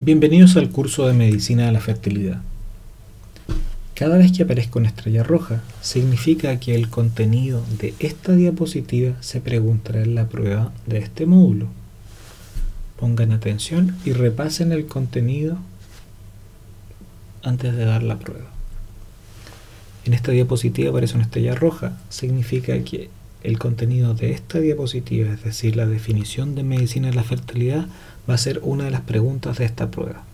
Bienvenidos al curso de Medicina de la Fertilidad. Cada vez que aparezca una estrella roja, significa que el contenido de esta diapositiva se preguntará en la prueba de este módulo. Pongan atención y repasen el contenido antes de dar la prueba. En esta diapositiva aparece una estrella roja, significa que el contenido de esta diapositiva, es decir, la definición de medicina de la fertilidad, va a ser una de las preguntas de esta prueba.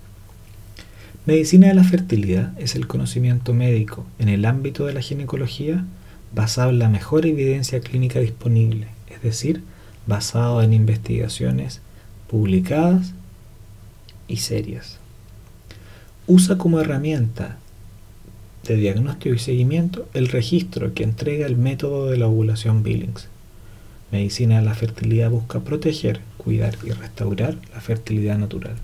Medicina de la fertilidad es el conocimiento médico en el ámbito de la ginecología basado en la mejor evidencia clínica disponible, es decir, basado en investigaciones publicadas y serias. Usa como herramienta de diagnóstico y seguimiento el registro que entrega el método de la ovulación Billings. Medicina de la fertilidad busca proteger, cuidar y restaurar la fertilidad natural.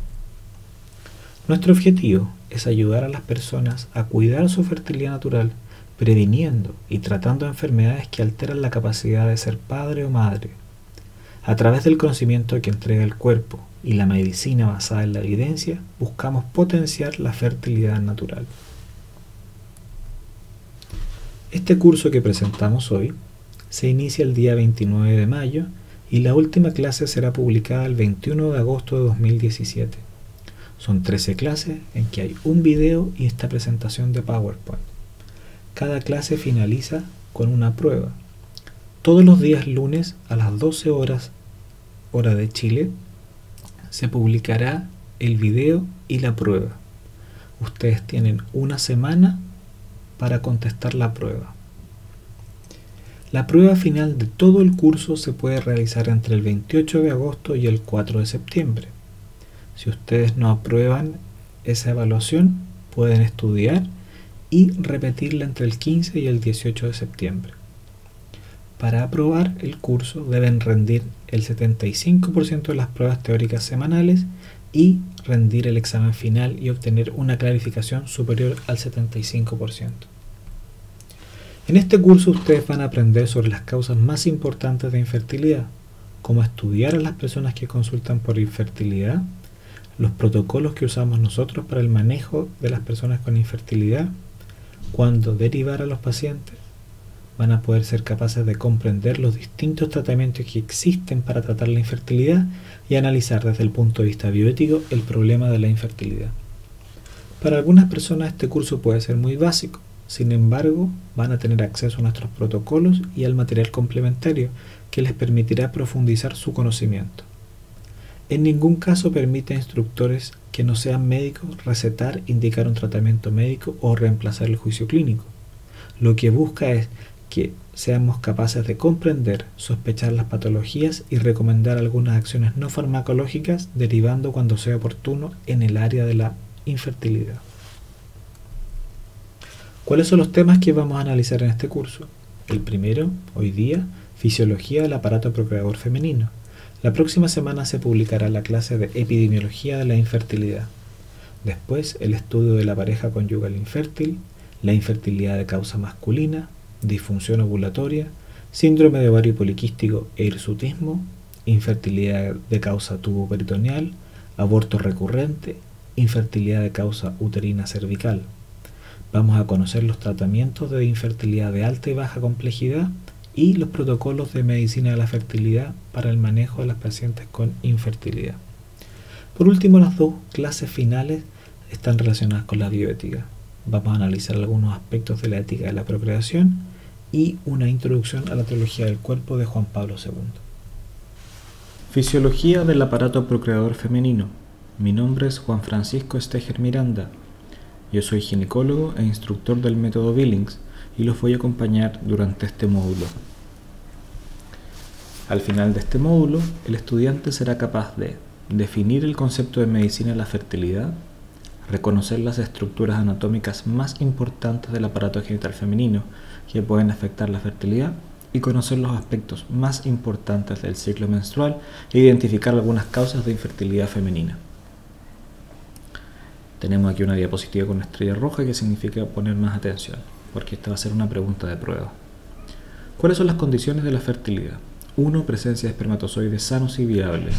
Nuestro objetivo es ayudar a las personas a cuidar su fertilidad natural, previniendo y tratando enfermedades que alteran la capacidad de ser padre o madre. A través del conocimiento que entrega el cuerpo y la medicina basada en la evidencia, buscamos potenciar la fertilidad natural. Este curso que presentamos hoy se inicia el día 29 de mayo y la última clase será publicada el 21 de agosto de 2017. Son 13 clases en que hay un video y esta presentación de PowerPoint. Cada clase finaliza con una prueba. Todos los días lunes a las 12 horas, hora de Chile, se publicará el video y la prueba. Ustedes tienen una semana para contestar la prueba. La prueba final de todo el curso se puede realizar entre el 28 de agosto y el 4 de septiembre. Si ustedes no aprueban esa evaluación, pueden estudiar y repetirla entre el 15 y el 18 de septiembre. Para aprobar el curso deben rendir el 75% de las pruebas teóricas semanales y rendir el examen final y obtener una calificación superior al 75%. En este curso ustedes van a aprender sobre las causas más importantes de infertilidad, cómo estudiar a las personas que consultan por infertilidad, los protocolos que usamos nosotros para el manejo de las personas con infertilidad, cuándo derivar a los pacientes. Van a poder ser capaces de comprender los distintos tratamientos que existen para tratar la infertilidad y analizar desde el punto de vista bioético el problema de la infertilidad. Para algunas personas este curso puede ser muy básico, sin embargo van a tener acceso a nuestros protocolos y al material complementario que les permitirá profundizar su conocimiento. En ningún caso permite a instructores que no sean médicos recetar, indicar un tratamiento médico o reemplazar el juicio clínico. Lo que busca es que seamos capaces de comprender, sospechar las patologías y recomendar algunas acciones no farmacológicas derivando cuando sea oportuno en el área de la infertilidad. ¿Cuáles son los temas que vamos a analizar en este curso? El primero, hoy día, fisiología del aparato procreador femenino. La próxima semana se publicará la clase de epidemiología de la infertilidad. Después, el estudio de la pareja conyugal infértil, la infertilidad de causa masculina, disfunción ovulatoria, síndrome de ovario poliquístico e hirsutismo, infertilidad de causa tuboperitoneal, aborto recurrente, infertilidad de causa uterina cervical. Vamos a conocer los tratamientos de infertilidad de alta y baja complejidad y los protocolos de medicina de la fertilidad para el manejo de las pacientes con infertilidad. Por último, las dos clases finales están relacionadas con la bioética. Vamos a analizar algunos aspectos de la ética de la procreación y una introducción a la teología del cuerpo de Juan Pablo II. Fisiología del aparato procreador femenino. Mi nombre es Juan Francisco Esteger Miranda. Yo soy ginecólogo e instructor del método Billings y los voy a acompañar durante este módulo. Al final de este módulo, el estudiante será capaz de definir el concepto de medicina de la fertilidad, reconocer las estructuras anatómicas más importantes del aparato genital femenino que pueden afectar la fertilidad y conocer los aspectos más importantes del ciclo menstrual e identificar algunas causas de infertilidad femenina. Tenemos aquí una diapositiva con una estrella roja que significa poner más atención, porque esta va a ser una pregunta de prueba. ¿Cuáles son las condiciones de la fertilidad? 1. Presencia de espermatozoides sanos y viables.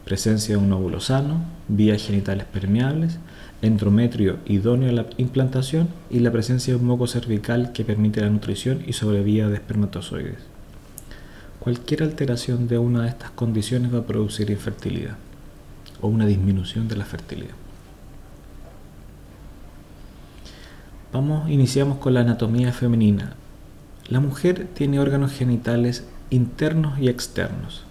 presencia de un óvulo sano, vías genitales permeables, endometrio idóneo a la implantación y la presencia de un moco cervical que permite la nutrición y sobrevía de espermatozoides. Cualquier alteración de una de estas condiciones va a producir infertilidad o una disminución de la fertilidad. Iniciamos con la anatomía femenina. La mujer tiene órganos genitales internos y externos.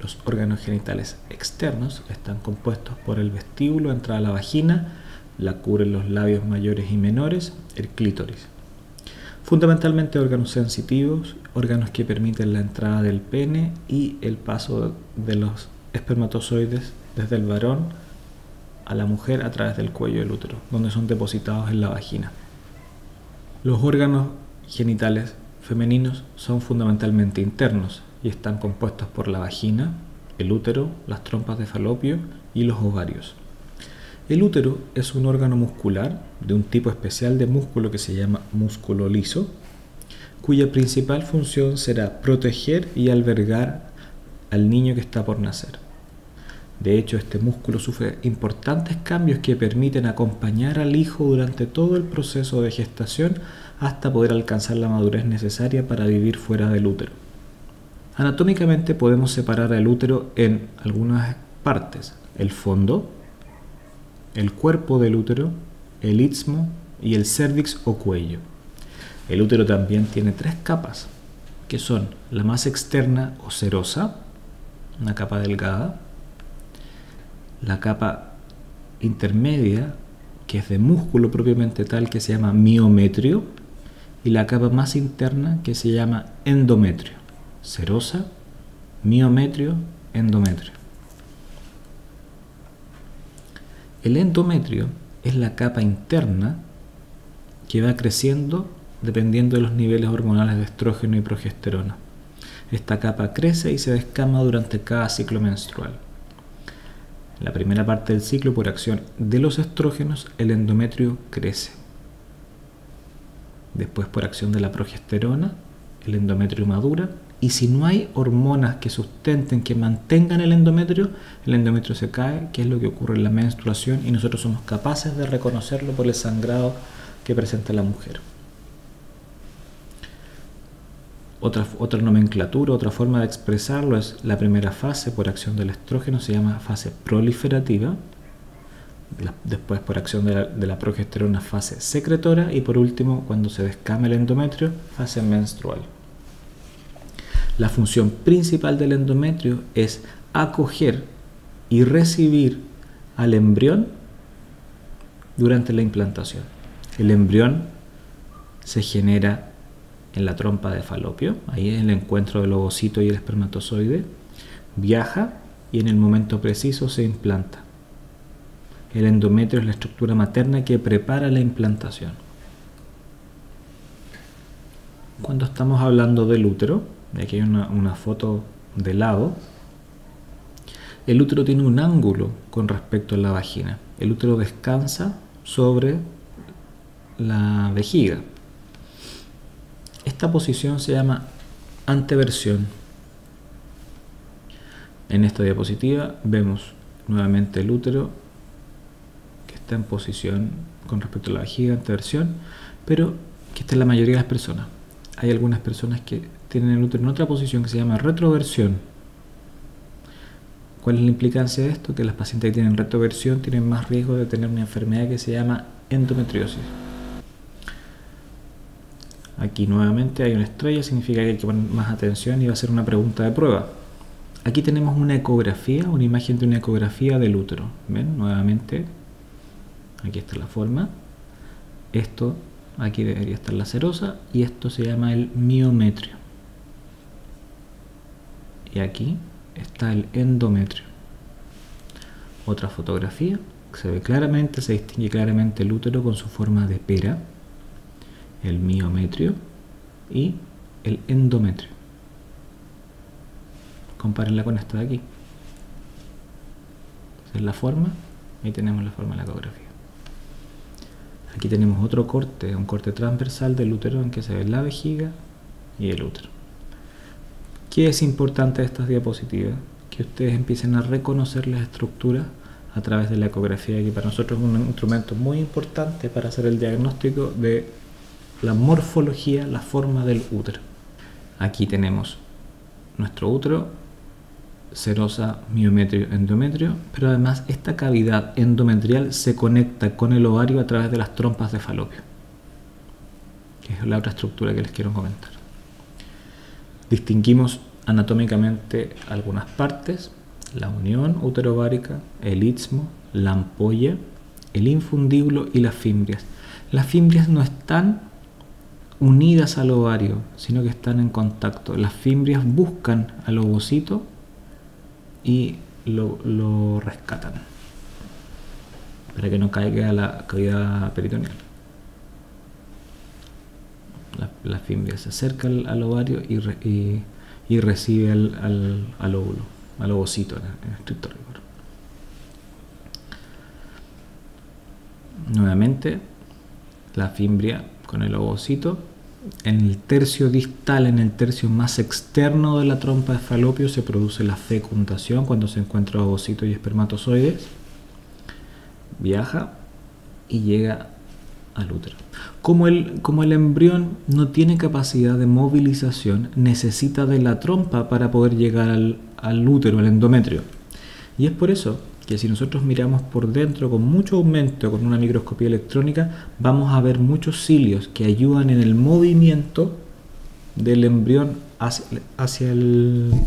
Los órganos genitales externos están compuestos por el vestíbulo, entrada a la vagina, la cubren los labios mayores y menores, el clítoris. Fundamentalmente órganos sensitivos, órganos que permiten la entrada del pene y el paso de los espermatozoides desde el varón a la mujer a través del cuello del útero, donde son depositados en la vagina. Los órganos genitales femeninos son fundamentalmente internos y están compuestos por la vagina, el útero, las trompas de falopio y los ovarios. El útero es un órgano muscular de un tipo especial de músculo que se llama músculo liso, cuya principal función será proteger y albergar al niño que está por nacer. De hecho, este músculo sufre importantes cambios que permiten acompañar al hijo durante todo el proceso de gestación hasta poder alcanzar la madurez necesaria para vivir fuera del útero. Anatómicamente podemos separar el útero en algunas partes: el fondo, el cuerpo del útero, el istmo y el cérvix o cuello. El útero también tiene 3 capas, que son la más externa o serosa, una capa delgada, la capa intermedia, que es de músculo propiamente tal, que se llama miometrio, y la capa más interna, que se llama endometrio. Serosa, miometrio, endometrio. El endometrio es la capa interna que va creciendo dependiendo de los niveles hormonales de estrógeno y progesterona. Esta capa crece y se descama durante cada ciclo menstrual. En la primera parte del ciclo, por acción de los estrógenos, el endometrio crece. Después, por acción de la progesterona, el endometrio madura. Y si no hay hormonas que sustenten, que mantengan el endometrio se cae, que es lo que ocurre en la menstruación, y nosotros somos capaces de reconocerlo por el sangrado que presenta la mujer. Otra nomenclatura, otra forma de expresarlo es la primera fase por acción del estrógeno, se llama fase proliferativa. Después, por acción de la progesterona, fase secretora, y por último, cuando se descama el endometrio, fase menstrual. La función principal del endometrio es acoger y recibir al embrión durante la implantación. El embrión se genera en la trompa de falopio, ahí es el encuentro del ovocito y el espermatozoide, viaja y en el momento preciso se implanta. El endometrio es la estructura materna que prepara la implantación. Cuando estamos hablando del útero, aquí hay una foto de lado, el útero tiene un ángulo con respecto a la vagina. El útero descansa sobre la vejiga. Esta posición se llama anteversión. En esta diapositiva vemos nuevamente el útero que está en posición con respecto a la vejiga, anteversión, pero que está en la mayoría de las personas. Hay algunas personas que tienen el útero en otra posición que se llama retroversión. ¿Cuál es la implicancia de esto? Que las pacientes que tienen retroversión tienen más riesgo de tener una enfermedad que se llama endometriosis. Aquí nuevamente hay una estrella, significa que hay que poner más atención y va a ser una pregunta de prueba. Aquí tenemos una ecografía, una imagen de una ecografía del útero. ¿Ven? Nuevamente, aquí está la forma. Esto, aquí debería estar la serosa y esto se llama el miometrio. Y aquí está el endometrio. Otra fotografía, se ve claramente, se distingue claramente el útero con su forma de pera, el miometrio y el endometrio. Compárenla con esta de aquí. Esa es la forma, ahí tenemos la forma de la ecografía. Aquí tenemos otro corte, un corte transversal del útero en que se ve la vejiga y el útero. ¿Qué es importante de estas diapositivas? que ustedes empiecen a reconocer las estructuras a través de la ecografía, que para nosotros es un instrumento muy importante para hacer el diagnóstico de la morfología, la forma del útero. Aquí tenemos nuestro útero, serosa, miometrio, endometrio, pero además esta cavidad endometrial se conecta con el ovario a través de las trompas de falopio, que es la otra estructura que les quiero comentar. Distinguimos anatómicamente algunas partes: la unión útero-ovárica, el istmo, la ampolla, el infundíbulo y las fimbrias. Las fimbrias no están unidas al ovario, sino que están en contacto. Las fimbrias buscan al ovocito y lo rescatan para que no caiga a la cavidad peritoneal. La fimbria se acerca al ovario y recibe al óvulo, al ovocito en estricto rigor. Nuevamente, la fimbria con el ovocito. En el tercio distal, en el tercio más externo de la trompa de falopio, se produce la fecundación cuando se encuentra ovocito y espermatozoides. Viaja y llega al útero. Como el embrión no tiene capacidad de movilización, necesita de la trompa para poder llegar al útero, al endometrio. Y es por eso que si nosotros miramos por dentro con mucho aumento con una microscopía electrónica, vamos a ver muchos cilios que ayudan en el movimiento del embrión hacia el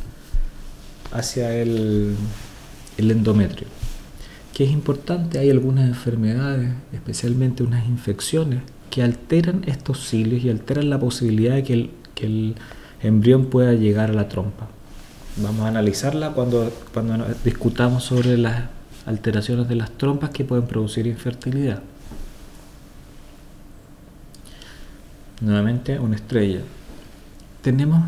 endometrio. Que es importante, hay algunas enfermedades, especialmente unas infecciones, que alteran estos cilios y alteran la posibilidad de que el embrión pueda llegar a la trompa. Vamos a analizarla cuando discutamos sobre las alteraciones de las trompas que pueden producir infertilidad. Nuevamente, una estrella. Tenemos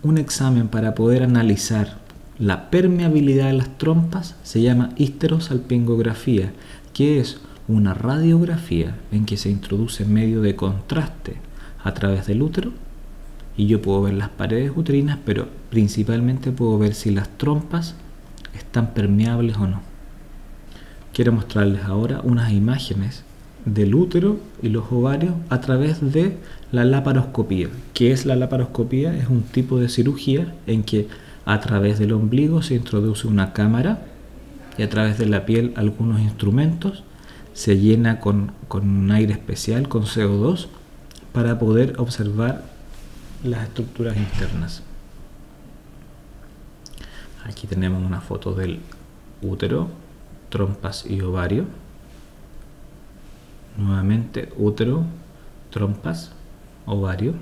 un examen para poder analizar la permeabilidad de las trompas, se llama histerosalpingografía, que es una radiografía en que se introduce medio de contraste a través del útero, y yo puedo ver las paredes uterinas, pero principalmente puedo ver si las trompas están permeables o no. Quiero mostrarles ahora unas imágenes del útero y los ovarios a través de la laparoscopía. ¿Qué es la laparoscopía? Es un tipo de cirugía en que a través del ombligo se introduce una cámara y a través de la piel algunos instrumentos, se llena con un aire especial, con CO2, para poder observar las estructuras internas. Aquí tenemos una foto del útero, trompas y ovario. Nuevamente útero, trompas, ovario.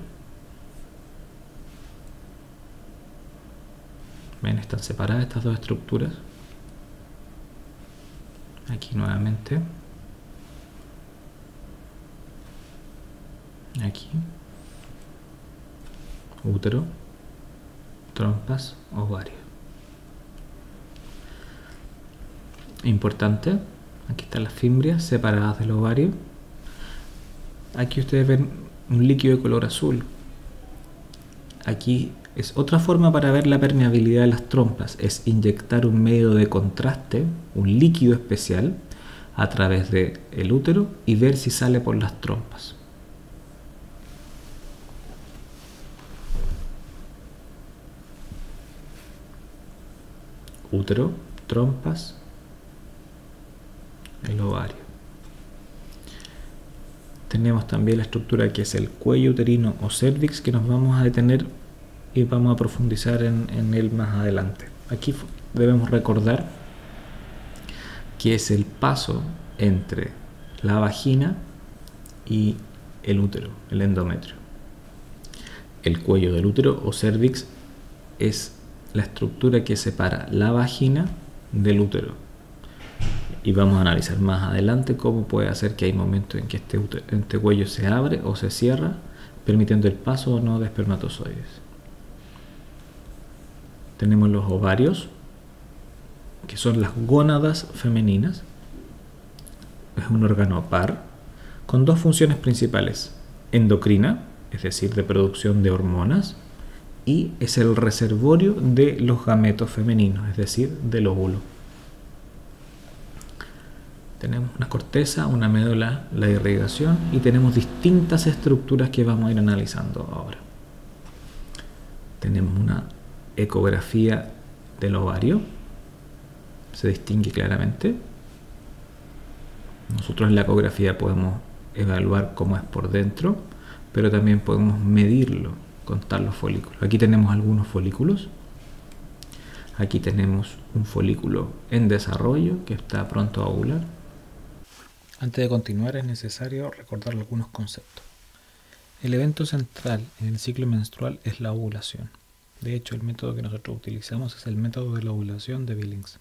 ¿Ven? Están separadas estas dos estructuras. Aquí nuevamente. Aquí. Útero, trompas, ovario. Importante, aquí están las fimbrias separadas del ovario. Aquí ustedes ven un líquido de color azul. Aquí es otra forma para ver la permeabilidad de las trompas, es inyectar un medio de contraste, un líquido especial, a través del útero y ver si sale por las trompas. Útero, trompas, el ovario. Tenemos también la estructura que es el cuello uterino o cervix, que nos vamos a detener y vamos a profundizar en él más adelante. Aquí debemos recordar que es el paso entre la vagina y el útero, el endometrio. El cuello del útero o cervix es la estructura que separa la vagina del útero, y vamos a analizar más adelante cómo puede hacer que hay momentos en que este cuello se abre o se cierra, permitiendo el paso o no de espermatozoides. Tenemos los ovarios, que son las gónadas femeninas. Es un órgano par con dos funciones principales: endocrina, es decir, de producción de hormonas, y es el reservorio de los gametos femeninos, es decir, del óvulo. Tenemos una corteza, una médula, la irrigación y tenemos distintas estructuras que vamos a ir analizando ahora. Tenemos una ecografía del ovario, se distingue claramente. Nosotros en la ecografía podemos evaluar cómo es por dentro, pero también podemos medirlo, contar los folículos. Aquí tenemos algunos folículos. Aquí tenemos un folículo en desarrollo que está pronto a ovular. Antes de continuar es necesario recordar algunos conceptos. El evento central en el ciclo menstrual es la ovulación. De hecho, el método que nosotros utilizamos es el método de la ovulación de Billings.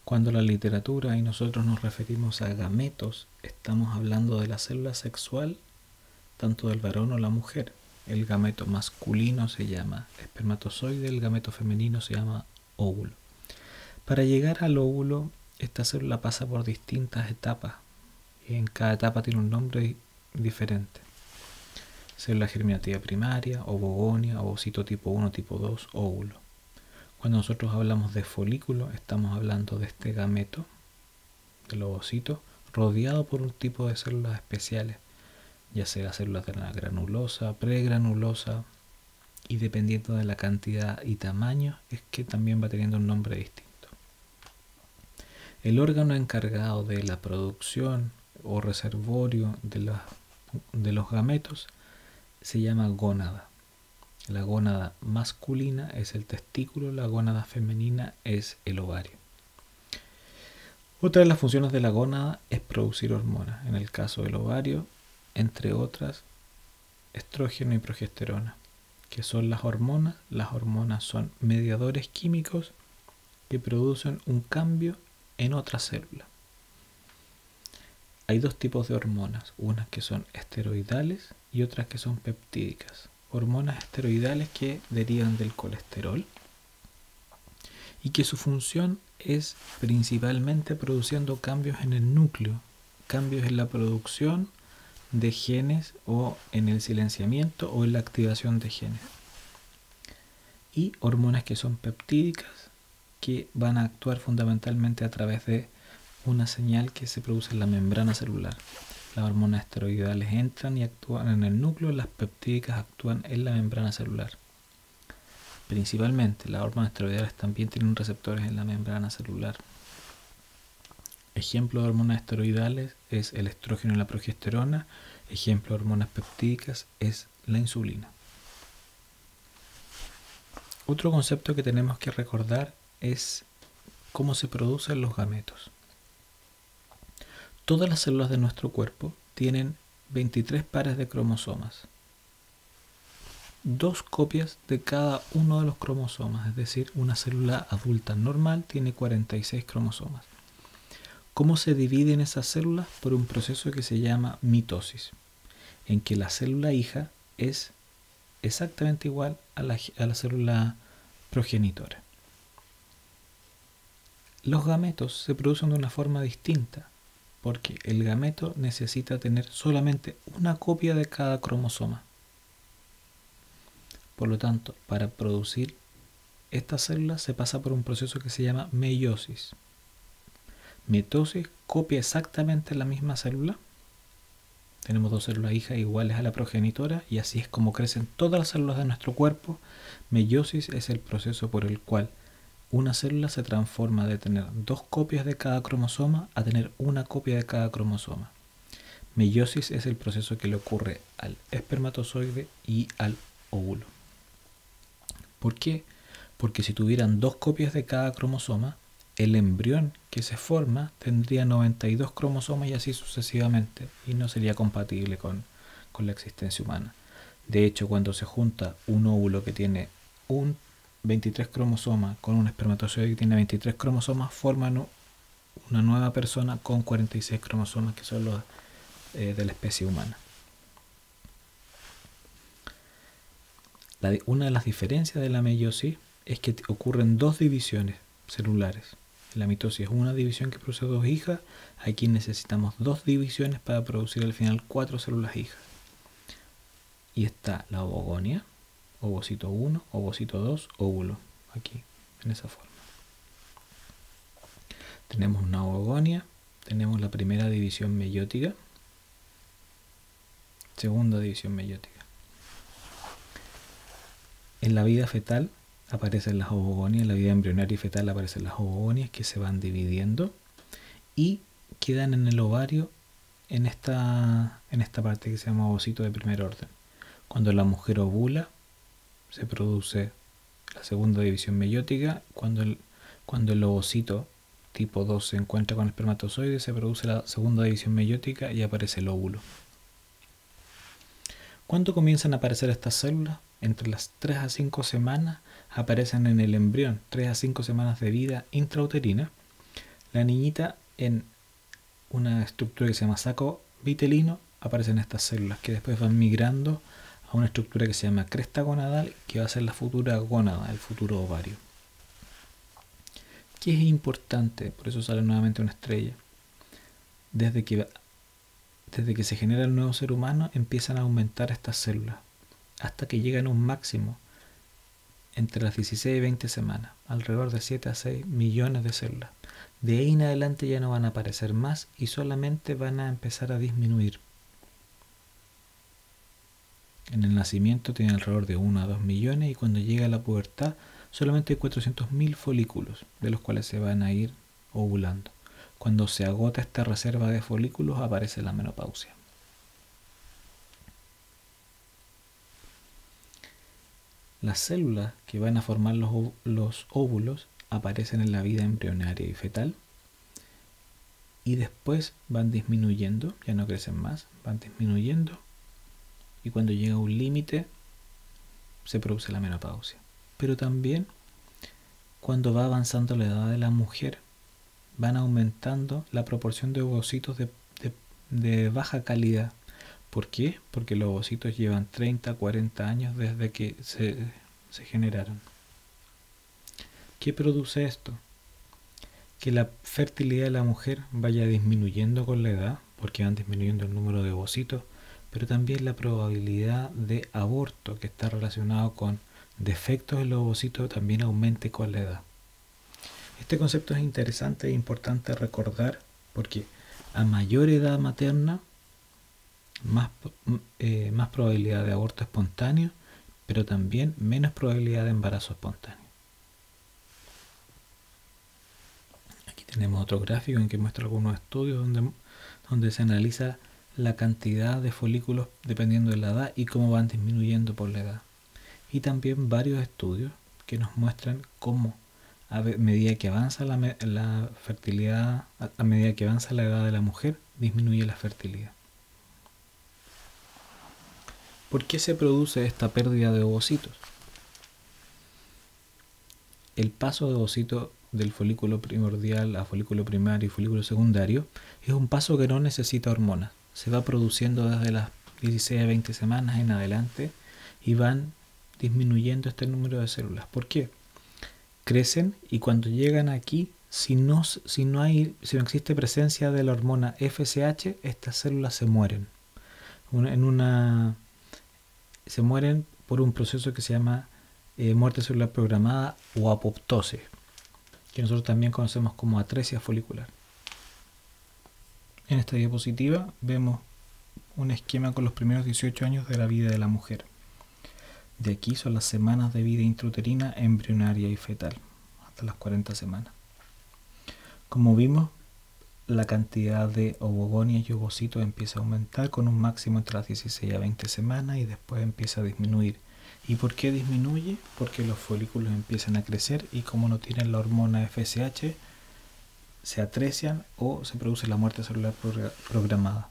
Cuando la literatura y nosotros nos referimos a gametos, estamos hablando de la célula sexual tanto del varón o la mujer. El gameto masculino se llama espermatozoide, el gameto femenino se llama óvulo. Para llegar al óvulo, esta célula pasa por distintas etapas y en cada etapa tiene un nombre diferente. Célula germinativa primaria, ovogonia, ovocito tipo 1, tipo 2, óvulo. Cuando nosotros hablamos de folículo, estamos hablando de este gameto, del ovocito, rodeado por un tipo de células especiales, ya sea células de la granulosa, pregranulosa, y dependiendo de la cantidad y tamaño, es que también va teniendo un nombre distinto. El órgano encargado de la producción o reservorio de los gametos se llama gónada. La gónada masculina es el testículo, la gónada femenina es el ovario. Otra de las funciones de la gónada es producir hormonas. En el caso del ovario, entre otras, estrógeno y progesterona. ¿Qué son las hormonas? Las hormonas son mediadores químicos que producen un cambio en otra célula. Hay dos tipos de hormonas, unas que son esteroidales y otras que son peptídicas. Hormonas esteroidales que derivan del colesterol y que su función es principalmente produciendo cambios en el núcleo, cambios en la producción de genes o en el silenciamiento o en la activación de genes. Y hormonas que son peptídicas que van a actuar fundamentalmente a través de una señal que se produce en la membrana celular. Las hormonas esteroidales entran y actúan en el núcleo, las peptídicas actúan en la membrana celular. Principalmente, las hormonas esteroidales también tienen receptores en la membrana celular. Ejemplo de hormonas esteroidales es el estrógeno y la progesterona. Ejemplo de hormonas peptídicas es la insulina. Otro concepto que tenemos que recordar es cómo se producen los gametos. Todas las células de nuestro cuerpo tienen 23 pares de cromosomas. 2 copias de cada uno de los cromosomas, es decir, una célula adulta normal tiene 46 cromosomas. ¿Cómo se dividen esas células? Por un proceso que se llama mitosis, en que la célula hija es exactamente igual a la célula progenitora. Los gametos se producen de una forma distinta, porque el gameto necesita tener solamente una copia de cada cromosoma. Por lo tanto, para producir estas células se pasa por un proceso que se llama meiosis. Mitosis copia exactamente la misma célula. Tenemos 2 células hijas iguales a la progenitora y así es como crecen todas las células de nuestro cuerpo. Meiosis es el proceso por el cual una célula se transforma de tener 2 copias de cada cromosoma a tener una copia de cada cromosoma. Meiosis es el proceso que le ocurre al espermatozoide y al óvulo. ¿Por qué? Porque si tuvieran 2 copias de cada cromosoma, el embrión que se forma tendría 92 cromosomas y así sucesivamente, y no sería compatible con la existencia humana. De hecho, cuando se junta un óvulo que tiene 23 cromosomas con un espermatozoide que tiene 23 cromosomas, forman una nueva persona con 46 cromosomas que son los de la especie humana. Una de las diferencias de la meiosis es que ocurren 2 divisiones celulares. La mitosis es una división que produce 2 hijas. Aquí necesitamos 2 divisiones para producir al final 4 células hijas. Y está la ovogonia, ovocito 1, ovocito 2, óvulo, aquí, en esa forma. Tenemos una oogonia, tenemos la primera división meiótica, segunda división meiótica. En la vida fetal aparecen las oogonias, en la vida embrionaria y fetal aparecen las oogonias que se van dividiendo y quedan en el ovario en esta parte que se llama ovocito de primer orden. Cuando la mujer ovula se produce la segunda división meiótica, cuando el ovocito tipo 2 se encuentra con el espermatozoide se produce la segunda división meiótica y aparece el óvulo. ¿Cuándo comienzan a aparecer estas células? Entre las 3 a 5 semanas aparecen en el embrión, 3 a 5 semanas de vida intrauterina. La niñita en una estructura que se llama saco vitelino aparecen estas células que después van migrando a una estructura que se llama cresta gonadal, que va a ser la futura gónada, el futuro ovario. ¿Qué es importante? Por eso sale nuevamente una estrella. Desde que se genera el nuevo ser humano empiezan a aumentar estas células hasta que llegan a un máximo entre las 16 y 20 semanas, alrededor de 7 a 6 millones de células. De ahí en adelante ya no van a aparecer más y solamente van a empezar a disminuir. En el nacimiento tienen alrededor de 1 a 2 millones y cuando llega a la pubertad solamente hay 400.000 folículos, de los cuales se van a ir ovulando. Cuando se agota esta reserva de folículos aparece la menopausia. Las células que van a formar los óvulos aparecen en la vida embrionaria y fetal y después van disminuyendo, ya no crecen más, van disminuyendo y cuando llega a un límite se produce la menopausia. Pero también cuando va avanzando la edad de la mujer van aumentando la proporción de ovocitos de baja calidad. ¿Por qué? Porque los ovocitos llevan 30, 40 años desde que se generaron. ¿Qué produce esto? Que la fertilidad de la mujer vaya disminuyendo con la edad, porque van disminuyendo el número de ovocitos, pero también la probabilidad de aborto, que está relacionado con defectos en los ovocitos, también aumente con la edad. Este concepto es interesante e importante recordar porque a mayor edad materna, más probabilidad de aborto espontáneo, pero también menos probabilidad de embarazo espontáneo. Aquí tenemos otro gráfico en que muestra algunos estudios donde se analiza la cantidad de folículos dependiendo de la edad y cómo van disminuyendo por la edad. Y también varios estudios que nos muestran cómo a medida que avanza la fertilidad, a medida que avanza la edad de la mujer, disminuye la fertilidad. ¿Por qué se produce esta pérdida de ovocitos? El paso de ovocito del folículo primordial a folículo primario y folículo secundario es un paso que no necesita hormonas. Se va produciendo desde las 16 a 20 semanas en adelante y van disminuyendo este número de células. ¿Por qué? Crecen y cuando llegan aquí, si no existe presencia de la hormona FSH, estas células se mueren. Se mueren por un proceso que se llama muerte celular programada o apoptosis, que nosotros también conocemos como atresia folicular. En esta diapositiva vemos un esquema con los primeros 18 años de la vida de la mujer. De aquí son las semanas de vida intrauterina, embrionaria y fetal, hasta las 40 semanas. Como vimos, la cantidad de ovogonias y ovocitos empieza a aumentar con un máximo entre las 16 a 20 semanas y después empieza a disminuir. ¿Y por qué disminuye? Porque los folículos empiezan a crecer y como no tienen la hormona FSH, se atresian o se produce la muerte celular programada.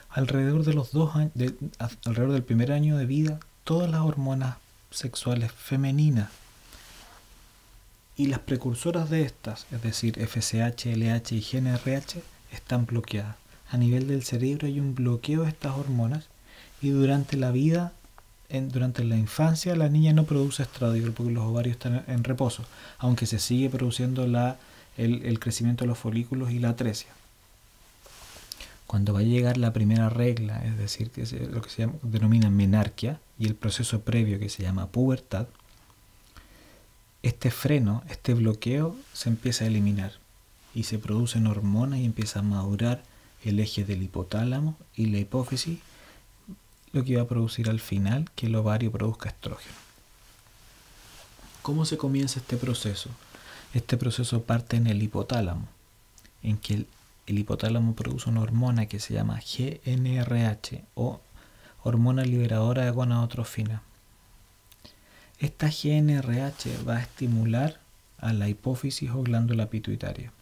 Alrededor del primer año de vida, todas las hormonas sexuales femeninas y las precursoras de estas, es decir, FSH, LH y GnRH, están bloqueadas. A nivel del cerebro hay un bloqueo de estas hormonas y durante la vida, durante la infancia, la niña no produce estradiol porque los ovarios están en reposo, aunque se sigue produciendo el crecimiento de los folículos y la atresia. Cuando va a llegar la primera regla, es decir, que es lo que se denomina menarquia, y el proceso previo que se llama pubertad, este freno, este bloqueo se empieza a eliminar y se producen hormonas y empieza a madurar el eje del hipotálamo y la hipófisis, lo que va a producir al final que el ovario produzca estrógeno. ¿Cómo se comienza este proceso? Este proceso parte en el hipotálamo, en que el hipotálamo produce una hormona que se llama GnRH o hormona liberadora de gonadotrofina. Esta GnRH va a estimular a la hipófisis o glándula pituitaria.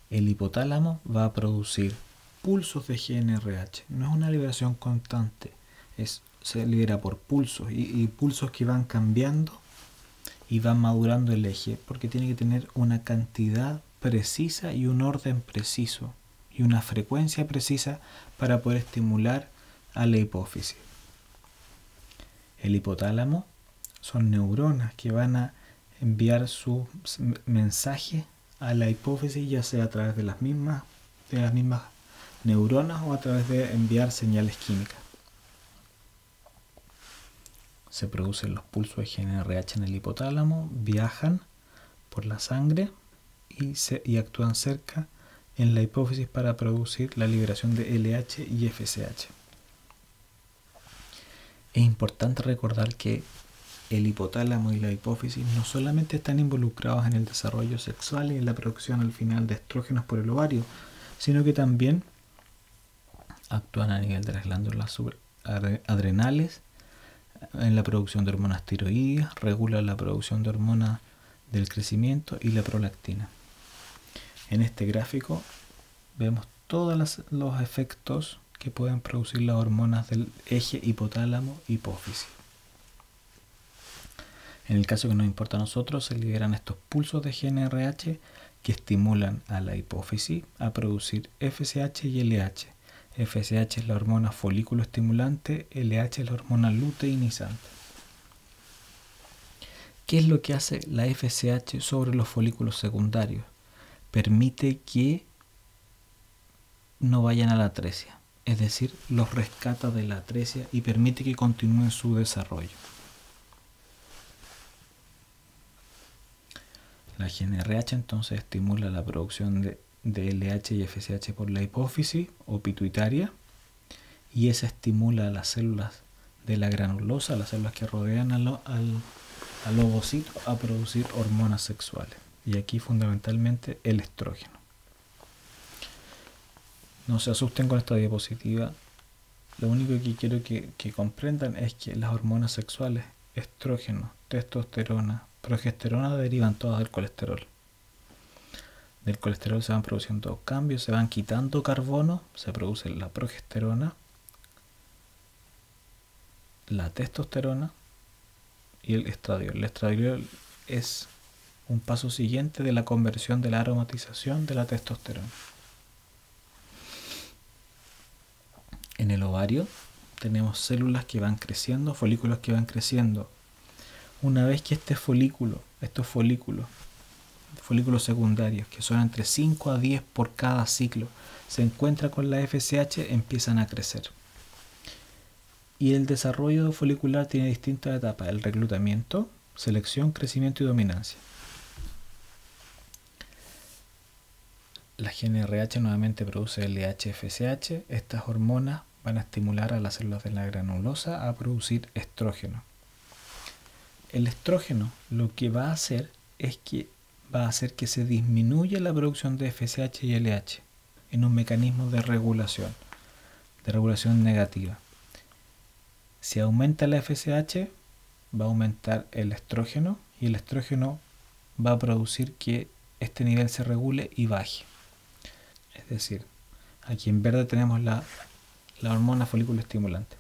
El hipotálamo va a producir pulsos de GnRH. No es una liberación constante, se libera por pulsos y pulsos que van cambiando y van madurando el eje, porque tiene que tener una cantidad precisa y un orden preciso y una frecuencia precisa para poder estimular a la hipófisis. El hipotálamo son neuronas que van a enviar su mensaje a la hipófisis, ya sea a través de las mismas neuronas o a través de enviar señales químicas. Se producen los pulsos de GnRH en el hipotálamo, viajan por la sangre y actúan cerca en la hipófisis para producir la liberación de LH y FSH. Es importante recordar que el hipotálamo y la hipófisis no solamente están involucrados en el desarrollo sexual y en la producción al final de estrógenos por el ovario, sino que también actúan a nivel de las glándulas adrenales, en la producción de hormonas tiroideas, regulan la producción de hormonas del crecimiento y la prolactina. En este gráfico vemos todos los efectos que pueden producir las hormonas del eje hipotálamo-hipófisis. En el caso que nos importa a nosotros, se liberan estos pulsos de GnRH que estimulan a la hipófisis a producir FSH y LH. FSH es la hormona folículo estimulante, LH es la hormona luteinizante. ¿Qué es lo que hace la FSH sobre los folículos secundarios? Permite que no vayan a la atresia, es decir, los rescata de la atresia y permite que continúen su desarrollo. La GnRH entonces estimula la producción de LH y FSH por la hipófisis o pituitaria, y esa estimula a las células de la granulosa, las células que rodean al ovocito, a producir hormonas sexuales, y aquí fundamentalmente el estrógeno. No se asusten con esta diapositiva, lo único que quiero que comprendan es que las hormonas sexuales, estrógeno, testosterona, progesterona, derivan todas del colesterol. Del colesterol se van produciendo cambios, se van quitando carbono, se produce la progesterona, la testosterona y el estradiol. El estradiol es un paso siguiente de la conversión de la aromatización de la testosterona. En el ovario tenemos células que van creciendo, folículos que van creciendo. Una vez que estos folículos secundarios, que son entre 5 a 10 por cada ciclo, se encuentran con la FSH, empiezan a crecer. Y el desarrollo folicular tiene distintas etapas: el reclutamiento, selección, crecimiento y dominancia. La GnRH nuevamente produce LH-FSH. Estas hormonas van a estimular a las células de la granulosa a producir estrógeno. El estrógeno lo que va a hacer es que va a hacer que se disminuya la producción de FSH y LH en un mecanismo de regulación negativa. Si aumenta la FSH, va a aumentar el estrógeno, y el estrógeno va a producir que este nivel se regule y baje. Es decir, aquí en verde tenemos la hormona folículo estimulante.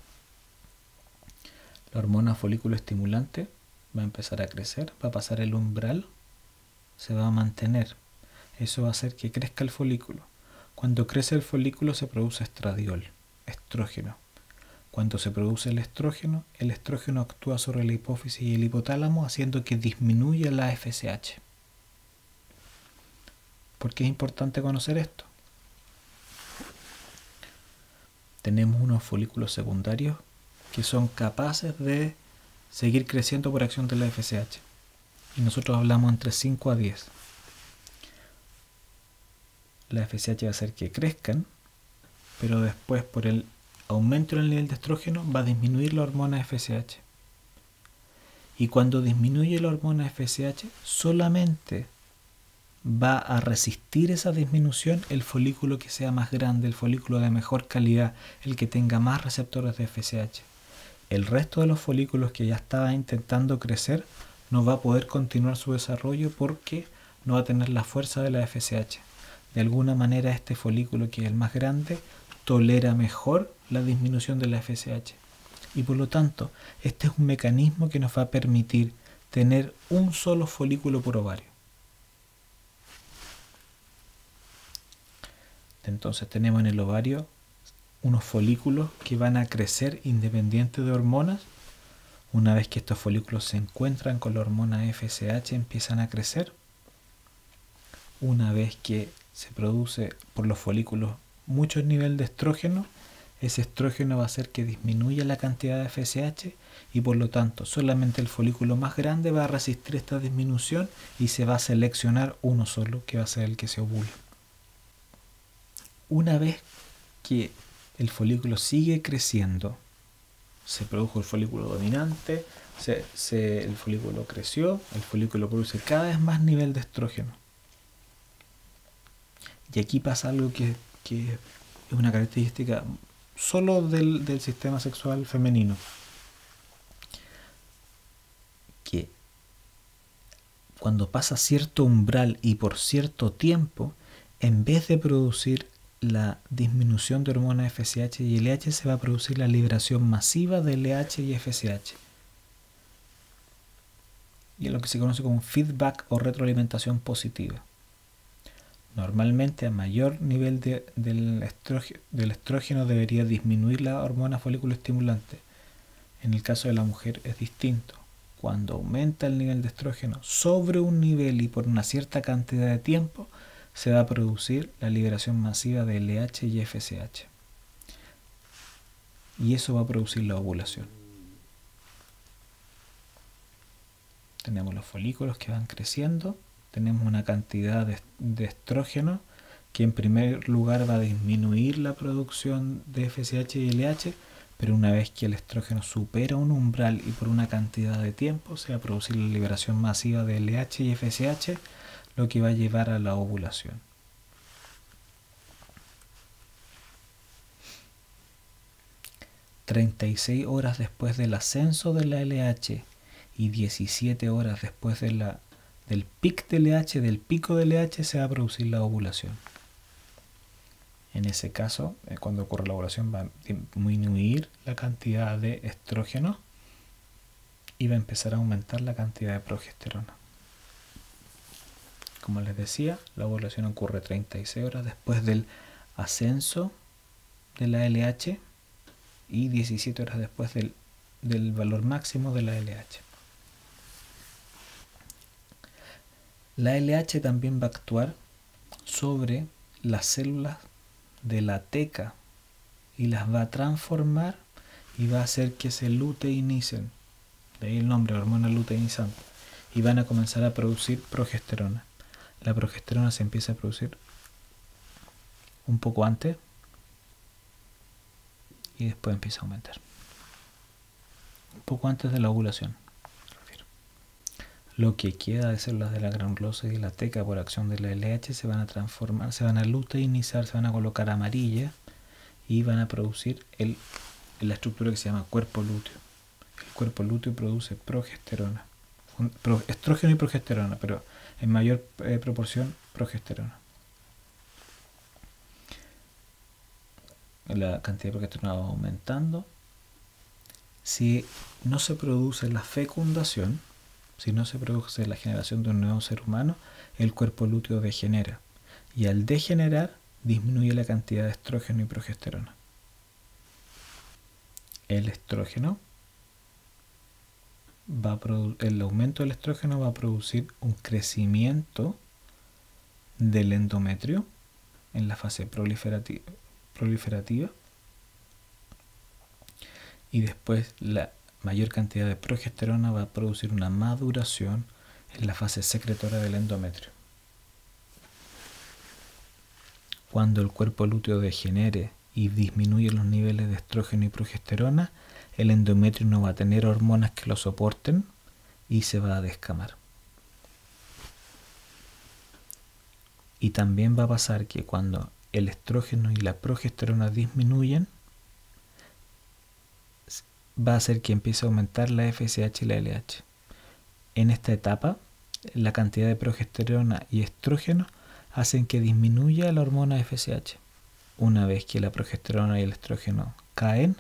La hormona folículo estimulante va a empezar a crecer, va a pasar el umbral, se va a mantener. Eso va a hacer que crezca el folículo. Cuando crece el folículo se produce estradiol, estrógeno. Cuando se produce el estrógeno actúa sobre la hipófisis y el hipotálamo, haciendo que disminuya la FSH. ¿Por qué es importante conocer esto? tenemos unos folículos secundarios que son capaces de seguir creciendo por acción de la FSH. Y nosotros hablamos entre 5 a 10. La FSH va a hacer que crezcan, pero después por el aumento en el nivel de estrógeno va a disminuir la hormona FSH. Y cuando disminuye la hormona FSH, solamente va a resistir esa disminución el folículo que sea más grande, el folículo de mejor calidad, el que tenga más receptores de FSH. El resto de los folículos que ya estaba intentando crecer no va a poder continuar su desarrollo porque no va a tener la fuerza de la FSH. De alguna manera este folículo, que es el más grande, tolera mejor la disminución de la FSH. Y por lo tanto, este es un mecanismo que nos va a permitir tener un solo folículo por ovario. Entonces tenemos en el ovario unos folículos que van a crecer independientes de hormonas. Una vez que estos folículos se encuentran con la hormona FSH, empiezan a crecer. Una vez que se produce por los folículos mucho nivel de estrógeno, ese estrógeno va a hacer que disminuya la cantidad de FSH y por lo tanto solamente el folículo más grande va a resistir esta disminución y se va a seleccionar uno solo, que va a ser el que se ovule. Una vez que el folículo sigue creciendo, se produjo el folículo dominante, el folículo creció, el folículo produce cada vez más nivel de estrógeno. Y aquí pasa algo que es una característica solo del sistema sexual femenino, que cuando pasa cierto umbral y por cierto tiempo, en vez de producir la disminución de hormonas FSH y LH, se va a producir la liberación masiva de LH y FSH. Y es lo que se conoce como feedback o retroalimentación positiva. Normalmente a mayor nivel del estrógeno debería disminuir la hormona folículo estimulante. En el caso de la mujer es distinto. Cuando aumenta el nivel de estrógeno sobre un nivel y por una cierta cantidad de tiempo, se va a producir la liberación masiva de LH y FSH. Y eso va a producir la ovulación. Tenemos los folículos que van creciendo. Tenemos una cantidad de estrógeno que en primer lugar va a disminuir la producción de FSH y LH, pero una vez que el estrógeno supera un umbral y por una cantidad de tiempo, se va a producir la liberación masiva de LH y FSH, lo que va a llevar a la ovulación. ...36 horas después del ascenso de la LH y 17 horas después del pic de LH, del pico de LH, se va a producir la ovulación. En ese caso, cuando ocurre la ovulación, va a disminuir la cantidad de estrógeno y va a empezar a aumentar la cantidad de progesterona. Como les decía, la ovulación ocurre 36 horas después del ascenso de la LH y 17 horas después del valor máximo de la LH. La LH también va a actuar sobre las células de la teca y las va a transformar y va a hacer que se luteinicen, de ahí el nombre, hormona luteinizante, y van a comenzar a producir progesterona. La progesterona se empieza a producir un poco antes y después empieza a aumentar. Un poco antes de la ovulación. Lo que queda de células de la granulosa y de la teca por acción de la LH se van a transformar, se van a luteinizar, se van a colocar amarillas y van a producir la estructura que se llama cuerpo lúteo. El cuerpo lúteo produce progesterona, estrógeno y progesterona, pero en mayor proporción progesterona. La cantidad de progesterona va aumentando. Si no se produce la fecundación, si no se produce la generación de un nuevo ser humano, el cuerpo lúteo degenera. Y al degenerar, disminuye la cantidad de estrógeno y progesterona. El estrógeno el aumento del estrógeno va a producir un crecimiento del endometrio en la fase proliferativa y después la mayor cantidad de progesterona va a producir una maduración en la fase secretora del endometrio. Cuando el cuerpo lúteo degenere y disminuye los niveles de estrógeno y progesterona, el endometrio no va a tener hormonas que lo soporten y se va a descamar. Y también va a pasar que cuando el estrógeno y la progesterona disminuyen, va a hacer que empiece a aumentar la FSH y la LH. En esta etapa, la cantidad de progesterona y estrógeno hacen que disminuya la hormona FSH. Una vez que la progesterona y el estrógeno caen,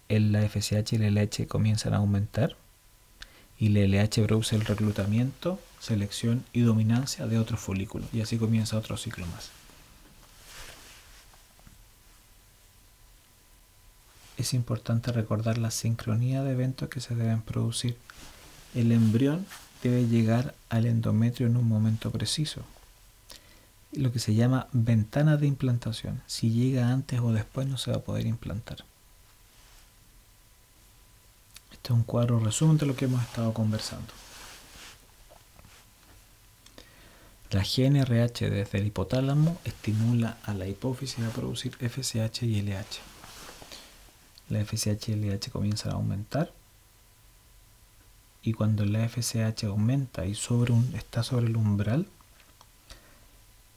la FSH y la LH comienzan a aumentar y la LH produce el reclutamiento, selección y dominancia de otro folículo, y así comienza otro ciclo más. Es importante recordar la sincronía de eventos que se deben producir. El embrión debe llegar al endometrio en un momento preciso, lo que se llama ventana de implantación. Si llega antes o después no se va a poder implantar. Este es un cuadro resumen de lo que hemos estado conversando. La GnRH desde el hipotálamo estimula a la hipófisis a producir FSH y LH. La FSH y LH comienzan a aumentar, y cuando la FSH aumenta y está sobre el umbral,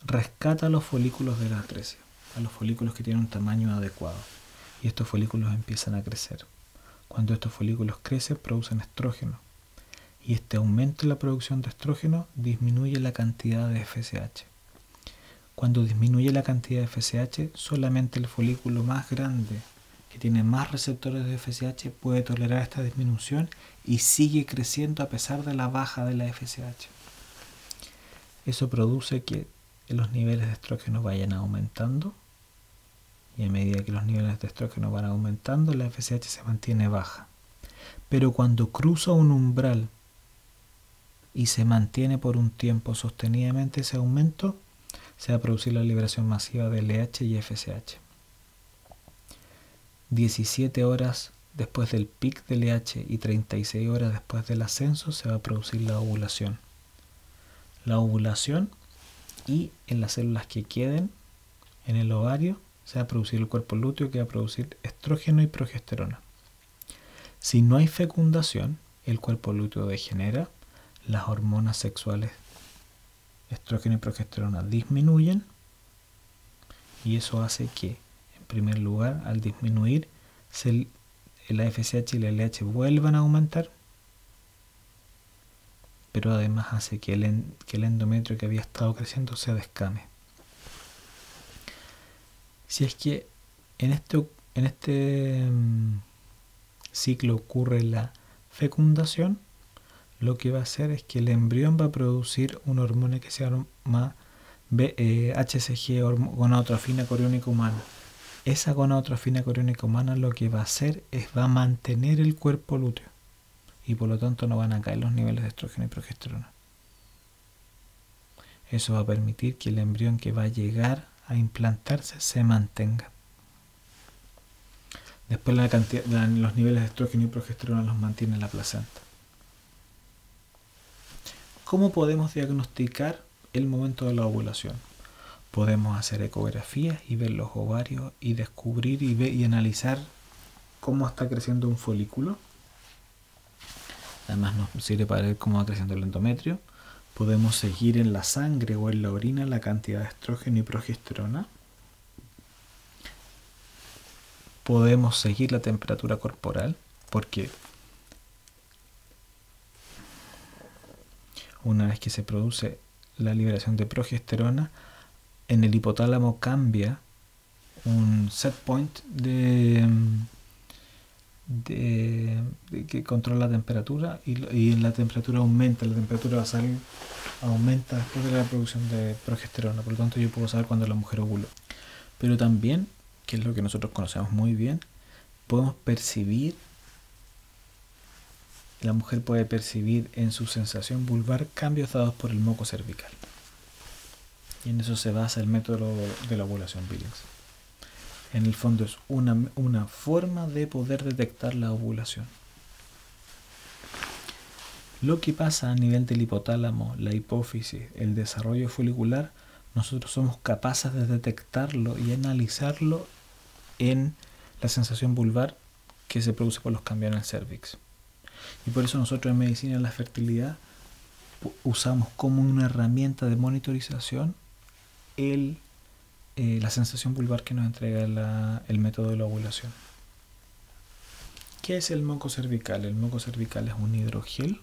rescata a los folículos de la atresia, a los folículos que tienen un tamaño adecuado, y estos folículos empiezan a crecer. Cuando estos folículos crecen, producen estrógeno, y este aumento en la producción de estrógeno disminuye la cantidad de FSH. Cuando disminuye la cantidad de FSH, solamente el folículo más grande, que tiene más receptores de FSH, puede tolerar esta disminución y sigue creciendo a pesar de la baja de la FSH. Eso produce que los niveles de estrógeno vayan aumentando, y a medida que los niveles de estrógeno van aumentando, la FSH se mantiene baja. Pero cuando cruza un umbral y se mantiene por un tiempo sostenidamente ese aumento, se va a producir la liberación masiva de LH y FSH. 17 horas después del pic del LH y 36 horas después del ascenso se va a producir la ovulación. La ovulación, y en las células que queden en el ovario se va a producir el cuerpo lúteo, que va a producir estrógeno y progesterona. Si no hay fecundación, el cuerpo lúteo degenera, las hormonas sexuales estrógeno y progesterona disminuyen, y eso hace que, en primer lugar, al disminuir, la FSH y la LH vuelvan a aumentar, pero además hace que el endometrio que había estado creciendo se descame. Si es que en este ciclo ocurre la fecundación, lo que va a hacer es que el embrión va a producir una hormona que se llama HCG, gonadotrofina coriónica humana. Esa gonadotrofina coriónica humana lo que va a hacer es va a mantener el cuerpo lúteo, y por lo tanto no van a caer los niveles de estrógeno y progesterona. Eso va a permitir que el embrión que va a llegar a implantarse se mantenga. Después los niveles de estrógeno y progesterona los mantiene la placenta. ¿Cómo podemos diagnosticar el momento de la ovulación? Podemos hacer ecografías y ver los ovarios y descubrir y analizar cómo está creciendo un folículo. Además nos sirve para ver cómo va creciendo el endometrio. Podemos seguir en la sangre o en la orina la cantidad de estrógeno y progesterona. Podemos seguir la temperatura corporal, porque una vez que se produce la liberación de progesterona, en el hipotálamo cambia un set point que controla la temperatura, y la temperatura aumenta, la temperatura basal aumenta después de la producción de progesterona. Por lo tanto, yo puedo saber cuándo la mujer ovuló. Pero también, que es lo que nosotros conocemos muy bien, podemos percibir, la mujer puede percibir en su sensación vulvar cambios dados por el moco cervical. Y en eso se basa el método de la ovulación Billings. En el fondo es una forma de poder detectar la ovulación. Lo que pasa a nivel del hipotálamo, la hipófisis, el desarrollo folicular, nosotros somos capaces de detectarlo y analizarlo en la sensación vulvar que se produce por los cambios en el cervix. Y por eso nosotros en medicina de la fertilidad usamos como una herramienta de monitorización la sensación vulvar que nos entrega el método de la ovulación. ¿Qué es el moco cervical? El moco cervical es un hidrogel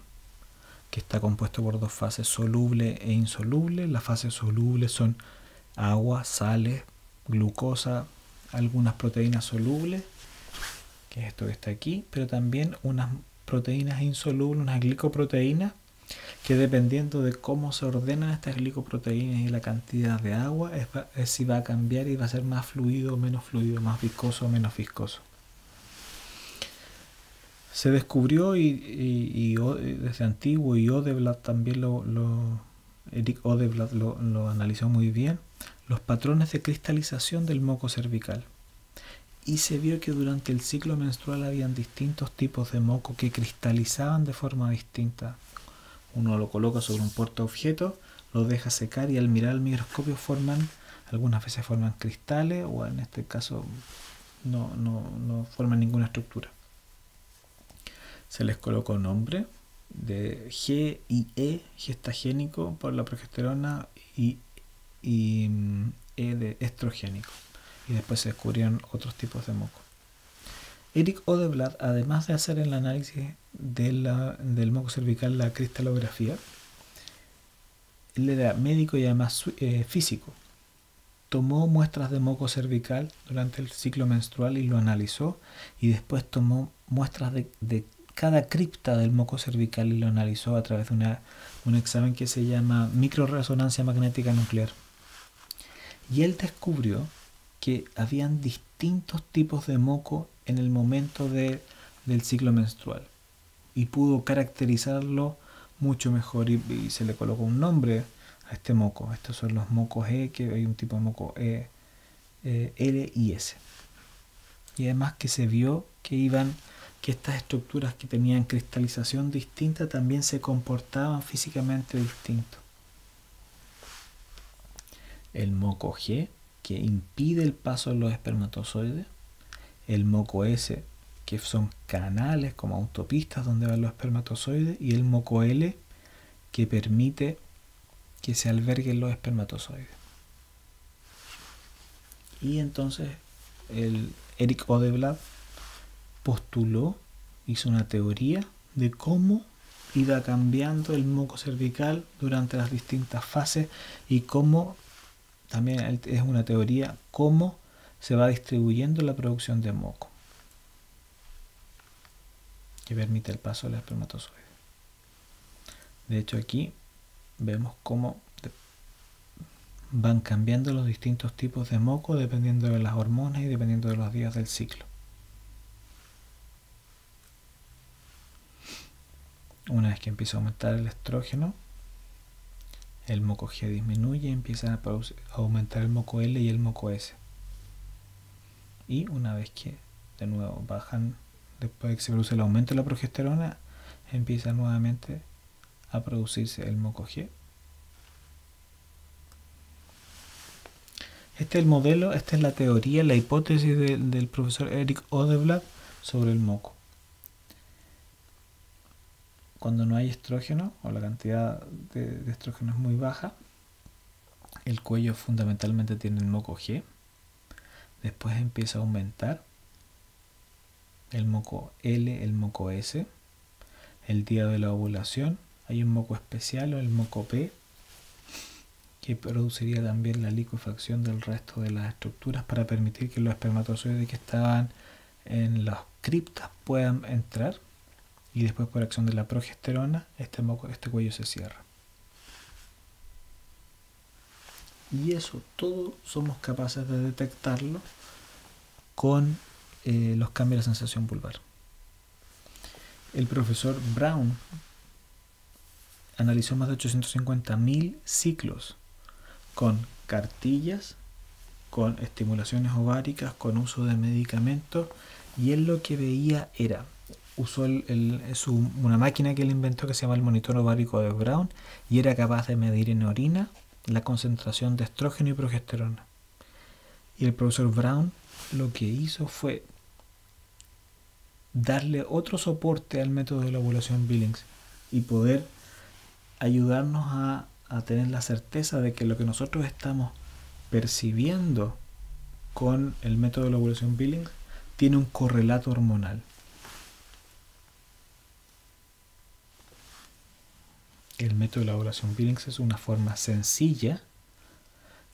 que está compuesto por dos fases, soluble e insoluble. Las fases solubles son agua, sales, glucosa, algunas proteínas solubles, que es esto que está aquí, pero también unas proteínas insolubles, unas glicoproteínas, que dependiendo de cómo se ordenan estas glicoproteínas y la cantidad de agua, es si va a cambiar y va a ser más fluido o menos fluido, más viscoso o menos viscoso. Se descubrió desde antiguo, y Odeblad también Eric Odeblad lo analizó muy bien, los patrones de cristalización del moco cervical. Y se vio que durante el ciclo menstrual habían distintos tipos de moco que cristalizaban de forma distinta. Uno lo coloca sobre un portaobjeto, lo deja secar y al mirar al microscopio algunas veces forman cristales, o en este caso no forman ninguna estructura. Se les colocó nombre de G y E, gestagénico por la progesterona, y E de estrogénico. Y después se descubrieron otros tipos de moco. Eric Odeblad, además de hacer el análisis del moco cervical, la cristalografía, él era médico y además físico. Tomó muestras de moco cervical durante el ciclo menstrual y lo analizó, y después tomó muestras de cada cripta del moco cervical y lo analizó a través de un examen que se llama microresonancia magnética nuclear. Y él descubrió que habían distintos tipos de moco en el momento del ciclo menstrual, y pudo caracterizarlo mucho mejor, y se le colocó un nombre a este moco. Estos son los mocos E, que hay un tipo de moco E, L y S. Y además que se vio que estas estructuras que tenían cristalización distinta también se comportaban físicamente distinto. El moco G, que impide el paso de los espermatozoides. El moco S, que son canales como autopistas donde van los espermatozoides. Y el moco L, que permite que se alberguen los espermatozoides. Y entonces el Eric Odeblad hizo una teoría de cómo iba cambiando el moco cervical durante las distintas fases, y cómo, también es una teoría, cómo se va distribuyendo la producción de moco que permite el paso del espermatozoide. De hecho, aquí vemos cómo van cambiando los distintos tipos de moco dependiendo de las hormonas y dependiendo de los días del ciclo. Una vez que empieza a aumentar el estrógeno, el moco G disminuye y empieza a aumentar el moco L y el moco S. Y una vez que de nuevo bajan, después de que se produce el aumento de la progesterona, empieza nuevamente a producirse el moco G. Este es el modelo, esta es la teoría, la hipótesis del profesor Eric Odeblad sobre el moco. Cuando no hay estrógeno, o la cantidad de estrógeno es muy baja, el cuello fundamentalmente tiene el moco G. Después empieza a aumentar el moco L, el moco S. El día de la ovulación hay un moco especial, o el moco P, que produciría también la licuefacción del resto de las estructuras para permitir que los espermatozoides que estaban en las criptas puedan entrar, y después por acción de la progesterona este cuello se cierra. Y eso todo somos capaces de detectarlo con los cambios de la sensación vulvar. El profesor Brown analizó más de 850.000 ciclos con cartillas con estimulaciones ováricas, con uso de medicamentos, y él lo que veía era, usó una máquina que él inventó que se llama el monitor ovárico de Brown, y era capaz de medir en orina la concentración de estrógeno y progesterona. Y el profesor Brown lo que hizo fue darle otro soporte al método de la ovulación Billings y poder ayudarnos a tener la certeza de que lo que nosotros estamos percibiendo con el método de la ovulación Billings tiene un correlato hormonal. El método de la ovulación Billings es una forma sencilla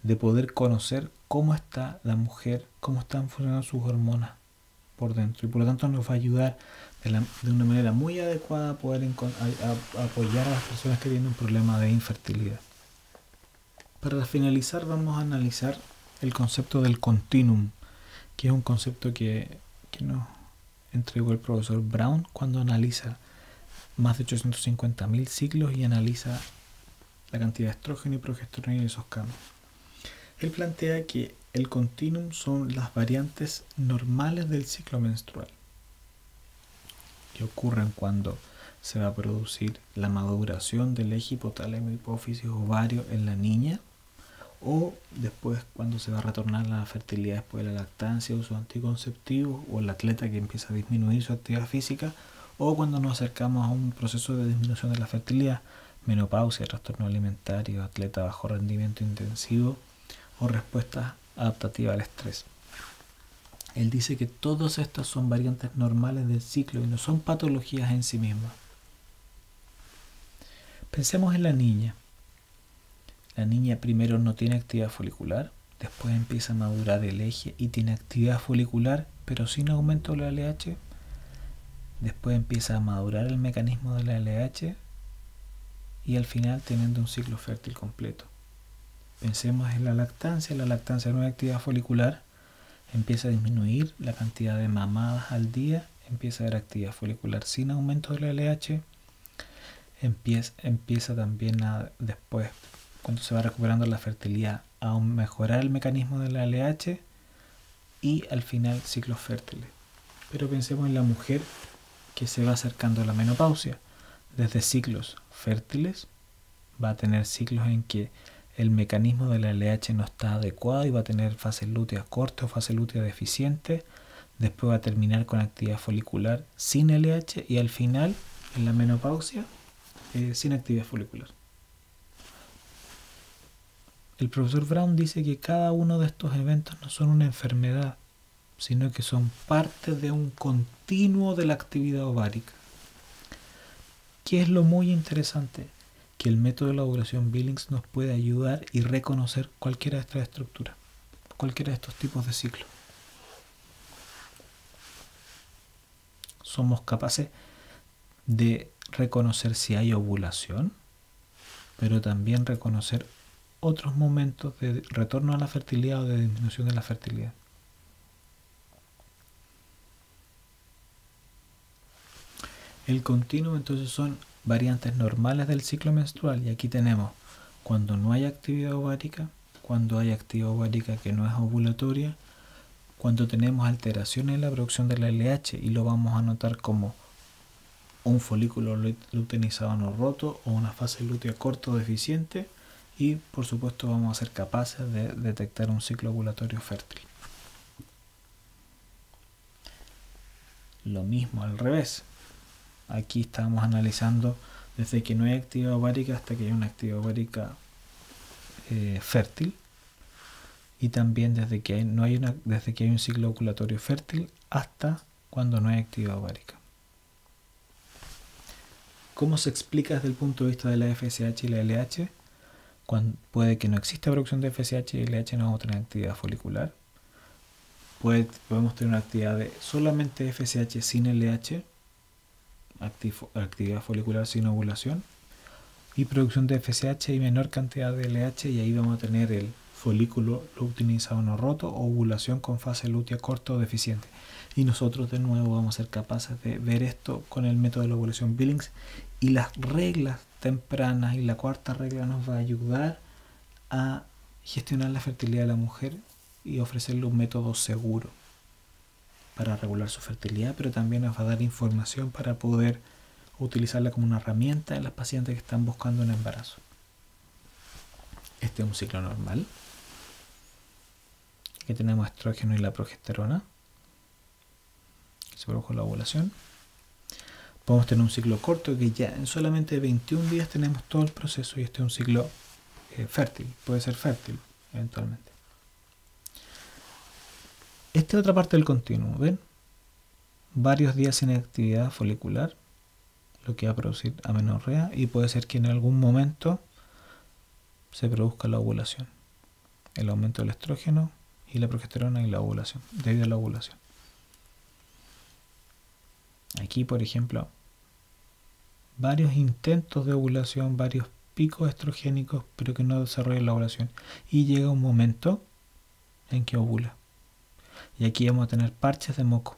de poder conocer cómo está la mujer, cómo están funcionando sus hormonas por dentro, y por lo tanto nos va a ayudar de una manera muy adecuada a poder apoyar a las personas que tienen un problema de infertilidad. Para finalizar, vamos a analizar el concepto del continuum, que es un concepto que nos entregó el profesor Brown cuando analiza más de 850.000 ciclos y analiza la cantidad de estrógeno y progesterona y esos cambios. Él plantea que el continuum son las variantes normales del ciclo menstrual, que ocurren cuando se va a producir la maduración del eje hipotálamo, hipófisis, ovario en la niña, o después cuando se va a retornar la fertilidad después de la lactancia, uso anticonceptivo, o el atleta que empieza a disminuir su actividad física, o cuando nos acercamos a un proceso de disminución de la fertilidad, menopausia, trastorno alimentario, atleta bajo rendimiento intensivo o respuesta adaptativa al estrés. Él dice que todas estas son variantes normales del ciclo y no son patologías en sí mismas. Pensemos en la niña. La niña primero no tiene actividad folicular, después empieza a madurar el eje y tiene actividad folicular, pero sin aumento de la LH. Después empieza a madurar el mecanismo de la LH y al final teniendo un ciclo fértil completo. Pensemos en la lactancia no hay actividad folicular, empieza a disminuir la cantidad de mamadas al día, empieza a haber actividad folicular sin aumento de la LH, empieza también después, cuando se va recuperando la fertilidad, a mejorar el mecanismo de la LH y al final ciclos fértiles. Pero pensemos en la mujer que se va acercando a la menopausia. Desde ciclos fértiles va a tener ciclos en que el mecanismo de la LH no está adecuado y va a tener fases lúteas cortas o fase lútea deficiente. Después va a terminar con actividad folicular sin LH y al final, en la menopausia, sin actividad folicular. El profesor Brown dice que cada uno de estos eventos no son una enfermedad, sino que son parte de un continuo de la actividad ovárica. ¿Qué es lo muy interesante? Que el método de la ovulación Billings nos puede ayudar y reconocer cualquiera de estas estructuras, cualquiera de estos tipos de ciclos. Somos capaces de reconocer si hay ovulación, pero también reconocer otros momentos de retorno a la fertilidad o de disminución de la fertilidad. El continuo entonces son variantes normales del ciclo menstrual, y aquí tenemos cuando no hay actividad ovárica, cuando hay actividad ovárica que no es ovulatoria, cuando tenemos alteraciones en la producción de la LH y lo vamos a notar como un folículo luteinizado no roto o una fase lútea corta o deficiente, y por supuesto vamos a ser capaces de detectar un ciclo ovulatorio fértil. Lo mismo al revés. Aquí estamos analizando desde que no hay actividad ovárica hasta que hay una actividad ovárica fértil, y también desde que hay un ciclo ovulatorio fértil hasta cuando no hay actividad ovárica. ¿Cómo se explica desde el punto de vista de la FSH y la LH? Puede que no exista producción de FSH y LH, no vamos a tener actividad folicular. Podemos tener una actividad de solamente FSH sin LH, actividad folicular sin ovulación, y producción de FSH y menor cantidad de LH, y ahí vamos a tener el folículo luteinizado no roto o ovulación con fase lútea corta o deficiente. Y nosotros de nuevo vamos a ser capaces de ver esto con el método de la ovulación Billings, y las reglas tempranas, y la cuarta regla nos va a ayudar a gestionar la fertilidad de la mujer y ofrecerle un método seguro para regular su fertilidad, pero también nos va a dar información para poder utilizarla como una herramienta en las pacientes que están buscando un embarazo. Este es un ciclo normal. Aquí tenemos estrógeno y la progesterona. Se produjo la ovulación. Podemos tener un ciclo corto que ya en solamente 21 días tenemos todo el proceso y este es un ciclo fértil. Puede ser fértil eventualmente. Esta es otra parte del continuo. ¿Ven? Varios días sin actividad folicular, lo que va a producir amenorrea, y puede ser que en algún momento se produzca la ovulación, el aumento del estrógeno y la progesterona y la ovulación, debido a la ovulación. Aquí, por ejemplo, varios intentos de ovulación, varios picos estrogénicos, pero que no desarrollan la ovulación, y llega un momento en que ovula. Y aquí vamos a tener parches de moco,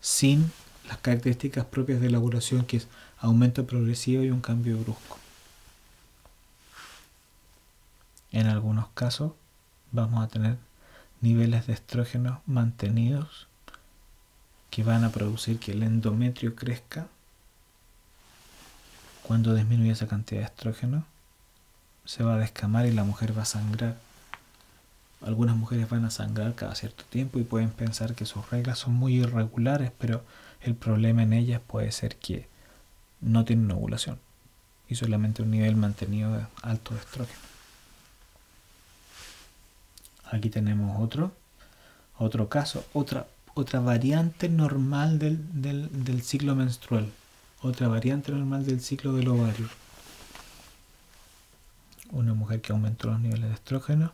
sin las características propias de la ovulación, que es aumento progresivo y un cambio brusco. En algunos casos vamos a tener niveles de estrógenos mantenidos que van a producir que el endometrio crezca. Cuando disminuye esa cantidad de estrógeno, se va a descamar y la mujer va a sangrar. Algunas mujeres van a sangrar cada cierto tiempo y pueden pensar que sus reglas son muy irregulares, pero el problema en ellas puede ser que no tienen ovulación y solamente un nivel mantenido de alto de estrógeno. Aquí tenemos otro caso, otra variante normal del ciclo menstrual, otra variante normal del ciclo del ovario. Una mujer que aumentó los niveles de estrógeno,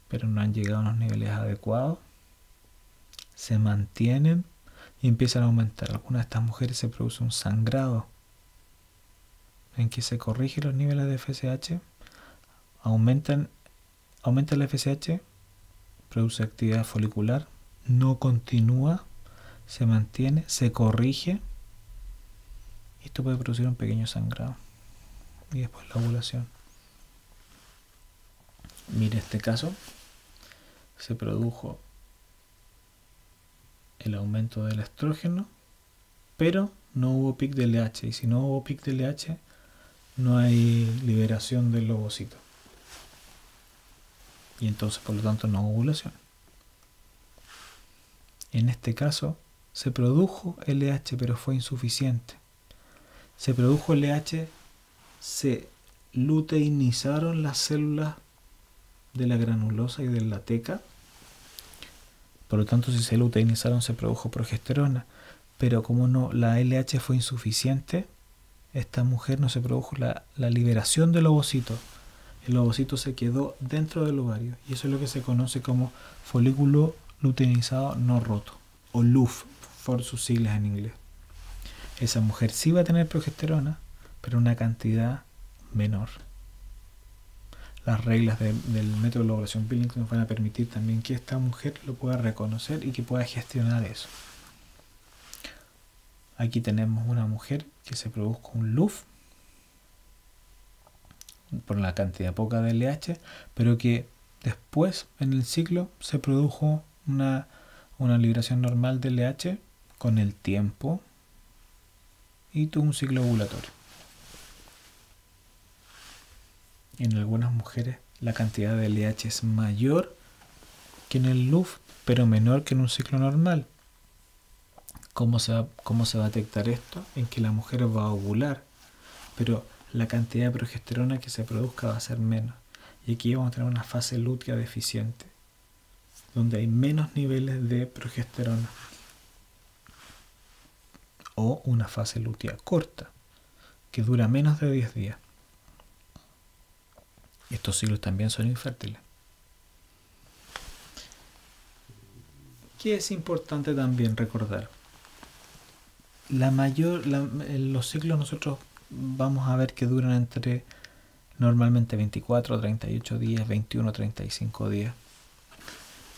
pero no han llegado a unos niveles adecuados, se mantienen y empiezan a aumentar. Algunas de estas mujeres se produce un sangrado en que se corrigen los niveles de FSH, aumenta el FSH, produce actividad folicular, no continúa, se mantiene, se corrige, y esto puede producir un pequeño sangrado y después la ovulación. Mire este caso, se produjo el aumento del estrógeno, pero no hubo pic de LH, y si no hubo pic de LH no hay liberación del ovocito, y entonces por lo tanto no hubo ovulación. En este caso se produjo LH, pero fue insuficiente. Se produjo LH, se luteinizaron las células de la granulosa y de la teca. Por lo tanto, si se luteinizaron, se produjo progesterona. Pero como no, la LH fue insuficiente, esta mujer no se produjo la liberación del ovocito. El ovocito se quedó dentro del ovario. Y eso es lo que se conoce como folículo luteinizado no roto, o LUF, por sus siglas en inglés. Esa mujer sí va a tener progesterona, pero una cantidad menor. Las reglas del método de ovulación Billings nos van a permitir también que esta mujer lo pueda reconocer y que pueda gestionar eso. Aquí tenemos una mujer que se produjo un LUF por la cantidad poca de LH, pero que después en el ciclo se produjo una liberación normal de LH con el tiempo y tuvo un ciclo ovulatorio. En algunas mujeres la cantidad de LH es mayor que en el LUF, pero menor que en un ciclo normal. ¿Cómo se va a detectar esto? En que la mujer va a ovular, pero la cantidad de progesterona que se produzca va a ser menos. Y aquí vamos a tener una fase lútea deficiente, donde hay menos niveles de progesterona. O una fase lútea corta, que dura menos de 10 días. Estos ciclos también son infértiles. ¿Qué es importante también recordar? Los ciclos nosotros vamos a ver que duran entre normalmente 24, 38 días, 21, 35 días.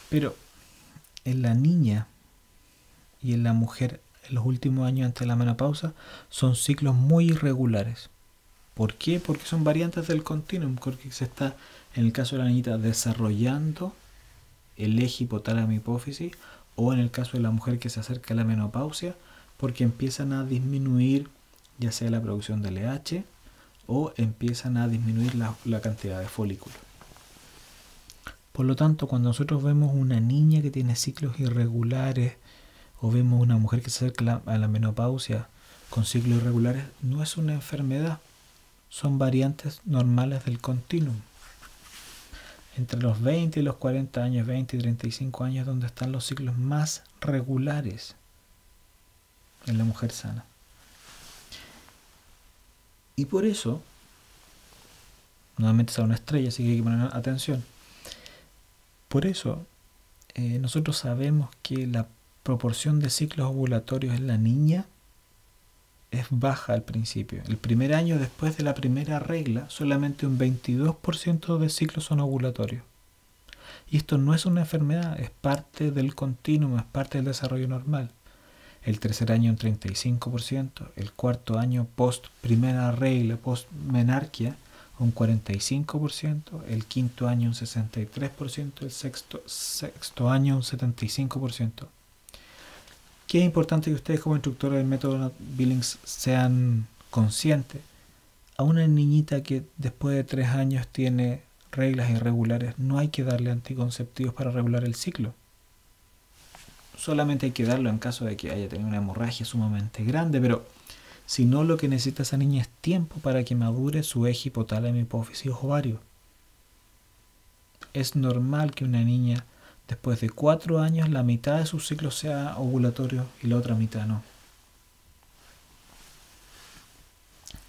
Pero en la niña y en la mujer en los últimos años antes de la menopausa son ciclos muy irregulares. ¿Por qué? Porque son variantes del continuum, porque se está, en el caso de la niñita, desarrollando el eje hipotálamo-hipófisis, o en el caso de la mujer que se acerca a la menopausia, porque empiezan a disminuir ya sea la producción de LH o empiezan a disminuir la cantidad de folículos. Por lo tanto, cuando nosotros vemos una niña que tiene ciclos irregulares o vemos una mujer que se acerca a la menopausia con ciclos irregulares, no es una enfermedad, son variantes normales del continuum. Entre los 20 y los 40 años, 20 y 35 años, donde están los ciclos más regulares en la mujer sana. Y por eso, nuevamente es una estrella, así que hay que poner atención. Por eso, nosotros sabemos que la proporción de ciclos ovulatorios en la niña es baja al principio. El primer año después de la primera regla, solamente un 22% de ciclos son ovulatorios. Y esto no es una enfermedad, es parte del continuum, es parte del desarrollo normal. El tercer año un 35%, el cuarto año post primera regla, post menarquia, un 45%, el quinto año un 63%, el sexto año un 75%. ¿Qué es importante que ustedes como instructores del método Billings sean conscientes? A una niñita que después de 3 años tiene reglas irregulares, no hay que darle anticonceptivos para regular el ciclo. Solamente hay que darlo en caso de que haya tenido una hemorragia sumamente grande, pero si no, lo que necesita esa niña es tiempo para que madure su eje hipotálamo, hipófisis, ovario. Es normal que una niña después de 4 años la mitad de sus ciclos sea ovulatorio y la otra mitad no.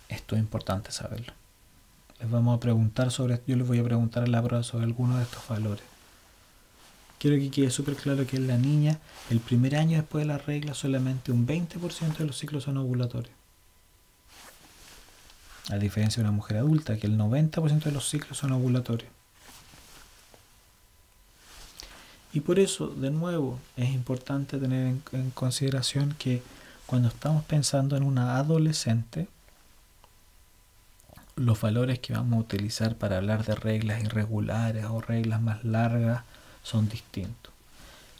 Esto es importante saberlo. Yo les voy a preguntar a la prueba sobre algunos de estos valores. Quiero que quede súper claro que en la niña, el primer año después de la regla, solamente un 20% de los ciclos son ovulatorios. A diferencia de una mujer adulta, que el 90% de los ciclos son ovulatorios. Y por eso, de nuevo, es importante tener en consideración que cuando estamos pensando en una adolescente, los valores que vamos a utilizar para hablar de reglas irregulares o reglas más largas son distintos.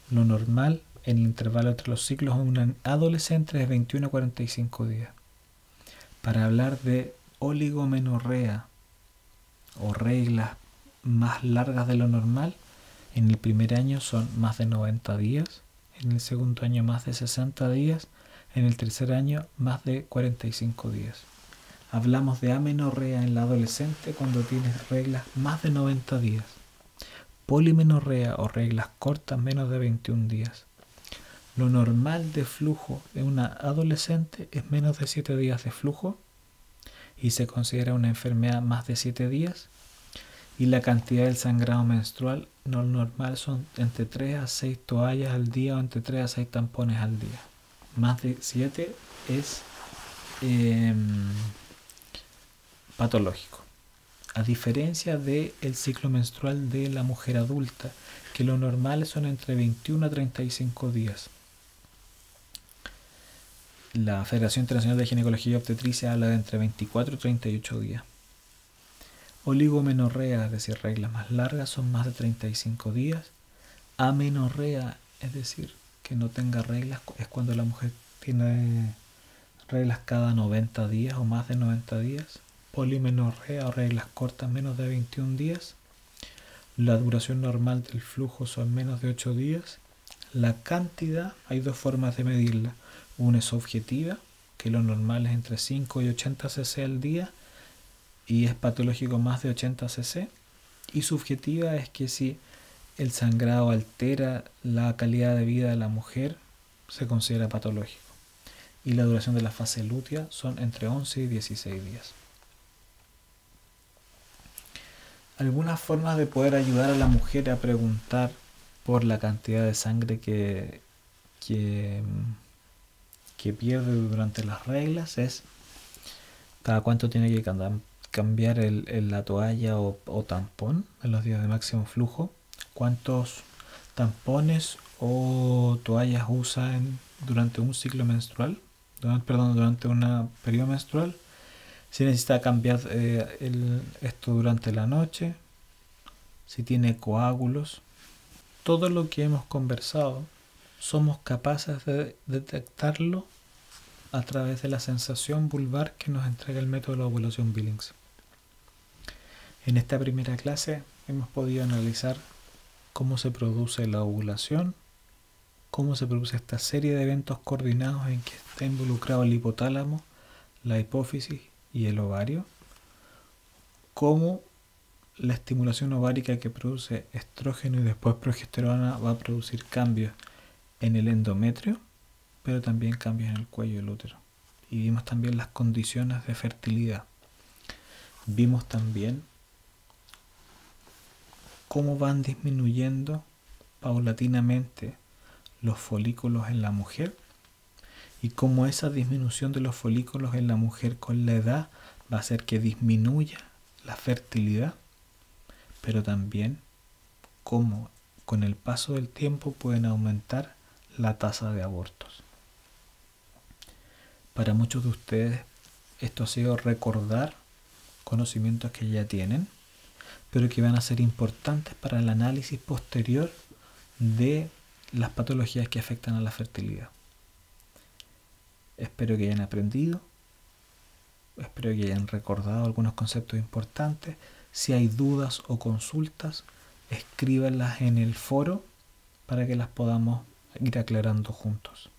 Lo normal en el intervalo entre los ciclos de una adolescente es de 21 a 45 días. Para hablar de oligomenorrea o reglas más largas de lo normal, en el primer año son más de 90 días, en el segundo año más de 60 días, en el tercer año más de 45 días. Hablamos de amenorrea en la adolescente cuando tienes reglas más de 90 días. Polimenorrea o reglas cortas menos de 21 días. Lo normal de flujo en una adolescente es menos de 7 días de flujo y se considera una enfermedad más de 7 días. Y la cantidad del sangrado menstrual no normal son entre 3 a 6 toallas al día o entre 3 a 6 tampones al día. Más de 7 es patológico. A diferencia del ciclo menstrual de la mujer adulta, que lo normal son entre 21 a 35 días. La Federación Internacional de Ginecología y Obstetricia habla de entre 24 y 38 días. Oligomenorrea, es decir, reglas más largas, son más de 35 días. Amenorrea, es decir, que no tenga reglas, es cuando la mujer tiene reglas cada 90 días o más de 90 días. Polimenorrea o reglas cortas menos de 21 días. La duración normal del flujo son menos de 8 días. La cantidad, hay dos formas de medirla. Una es objetiva, que lo normal es entre 5 y 80 cc al día y es patológico más de 80 cc. Y subjetiva es que si el sangrado altera la calidad de vida de la mujer, se considera patológico. Y la duración de la fase lútea son entre 11 y 16 días. Algunas formas de poder ayudar a la mujer a preguntar por la cantidad de sangre que pierde durante las reglas es cada cuánto tiene que cambiar la toalla o tampón en los días de máximo flujo, cuántos tampones o toallas usan durante un ciclo menstrual, durante un periodo menstrual, Si necesita cambiar esto durante la noche, si tiene coágulos, todo lo que hemos conversado somos capaces de detectarlo a través de la sensación vulvar que nos entrega el método de la ovulación Billings. En esta primera clase hemos podido analizar cómo se produce la ovulación, cómo se produce esta serie de eventos coordinados en que está involucrado el hipotálamo, la hipófisis y el ovario, cómo la estimulación ovárica que produce estrógeno y después progesterona va a producir cambios en el endometrio, pero también cambios en el cuello del útero. Y vimos también las condiciones de fertilidad. Vimos también cómo van disminuyendo paulatinamente los folículos en la mujer y cómo esa disminución de los folículos en la mujer con la edad va a hacer que disminuya la fertilidad, pero también cómo con el paso del tiempo pueden aumentar la tasa de abortos. Para muchos de ustedes esto ha sido recordar conocimientos que ya tienen, pero que van a ser importantes para el análisis posterior de las patologías que afectan a la fertilidad. Espero que hayan aprendido, espero que hayan recordado algunos conceptos importantes. Si hay dudas o consultas, escríbanlas en el foro para que las podamos ir aclarando juntos.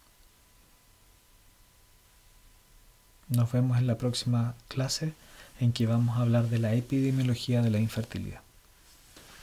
Nos vemos en la próxima clase en que vamos a hablar de la epidemiología de la infertilidad.